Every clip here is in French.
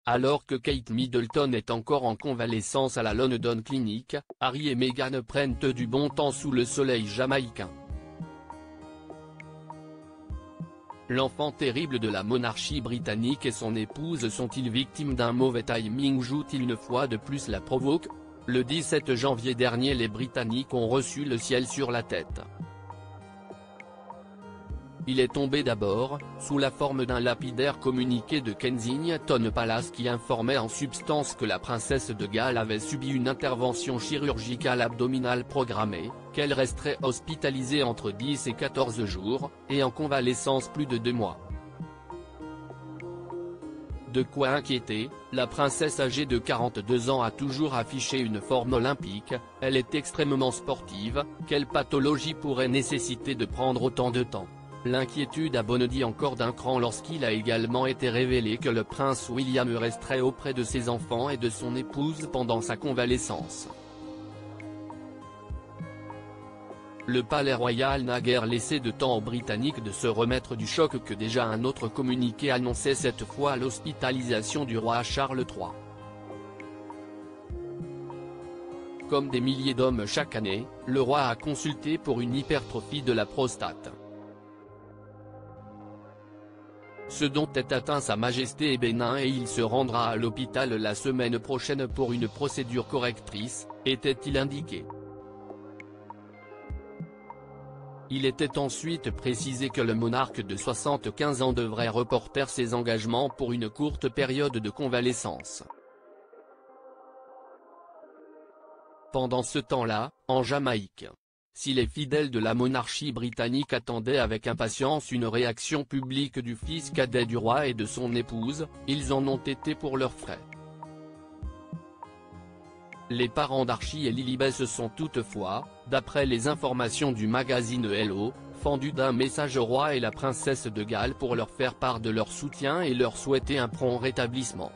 Alors que Kate Middleton est encore en convalescence à la London Clinic, Harry et Meghan prennent du bon temps sous le soleil jamaïcain. L'enfant terrible de la monarchie britannique et son épouse sont-ils victimes d'un mauvais timing, joue-t-il une fois de plus la provoque? Le 17 janvier dernier, les Britanniques ont reçu le ciel sur la tête. Il est tombé d'abord, sous la forme d'un lapidaire communiqué de Kensington Palace qui informait en substance que la princesse de Galles avait subi une intervention chirurgicale abdominale programmée, qu'elle resterait hospitalisée entre 10 et 14 jours, et en convalescence plus de 2 mois. De quoi inquiéter, la princesse âgée de 42 ans a toujours affiché une forme olympique, elle est extrêmement sportive, quelle pathologie pourrait nécessiter de prendre autant de temps? L'inquiétude a bondi encore d'un cran lorsqu'il a également été révélé que le prince William resterait auprès de ses enfants et de son épouse pendant sa convalescence. Le palais royal n'a guère laissé de temps aux Britanniques de se remettre du choc que déjà un autre communiqué annonçait cette fois l'hospitalisation du roi Charles III. Comme des milliers d'hommes chaque année, le roi a consulté pour une hypertrophie de la prostate. Ce dont est atteint Sa Majesté est bénin et il se rendra à l'hôpital la semaine prochaine pour une procédure correctrice, était-il indiqué. Il était ensuite précisé que le monarque de 75 ans devrait reporter ses engagements pour une courte période de convalescence. Pendant ce temps-là, en Jamaïque, si les fidèles de la monarchie britannique attendaient avec impatience une réaction publique du fils cadet du roi et de son épouse, ils en ont été pour leurs frais. Les parents d'Archie et Lilibet se sont toutefois, d'après les informations du magazine Hello, fendus d'un message au roi et la princesse de Galles pour leur faire part de leur soutien et leur souhaiter un prompt rétablissement.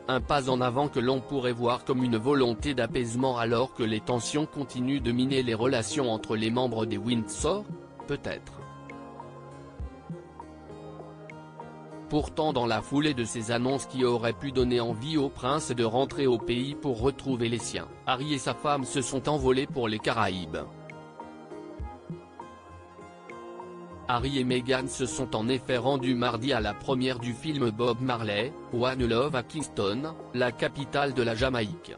Un pas en avant que l'on pourrait voir comme une volonté d'apaisement alors que les tensions continuent de miner les relations entre les membres des Windsor, peut-être. Pourtant, dans la foulée de ces annonces qui auraient pu donner envie au prince de rentrer au pays pour retrouver les siens, Harry et sa femme se sont envolés pour les Caraïbes. Harry et Meghan se sont en effet rendus mardi à la première du film Bob Marley, One Love à Kingston, la capitale de la Jamaïque.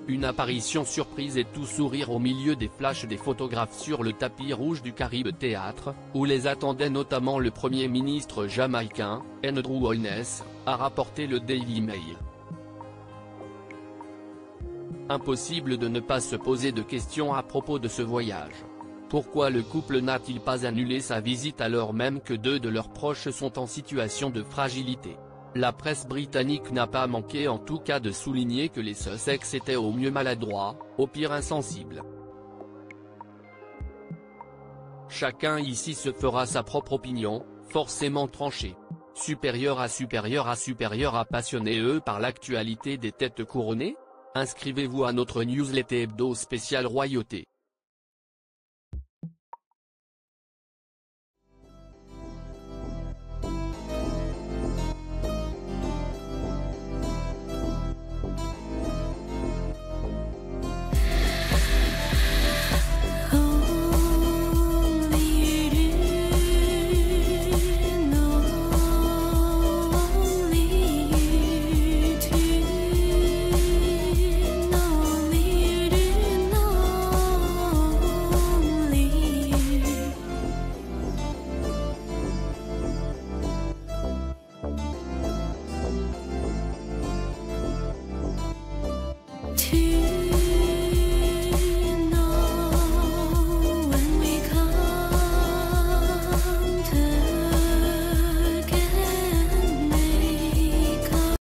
Une apparition surprise et tout sourire au milieu des flashs des photographes sur le tapis rouge du Caribe Théâtre, où les attendait notamment le Premier ministre jamaïcain, Andrew Holness, a rapporté le Daily Mail. Impossible de ne pas se poser de questions à propos de ce voyage. Pourquoi le couple n'a-t-il pas annulé sa visite alors même que 2 de leurs proches sont en situation de fragilité? La presse britannique n'a pas manqué en tout cas de souligner que les Sussex étaient au mieux maladroits, au pire insensibles. Chacun ici se fera sa propre opinion, forcément tranchée. Supérieur à passionné par l'actualité des têtes couronnées? Inscrivez-vous à notre newsletter hebdo spécial royauté.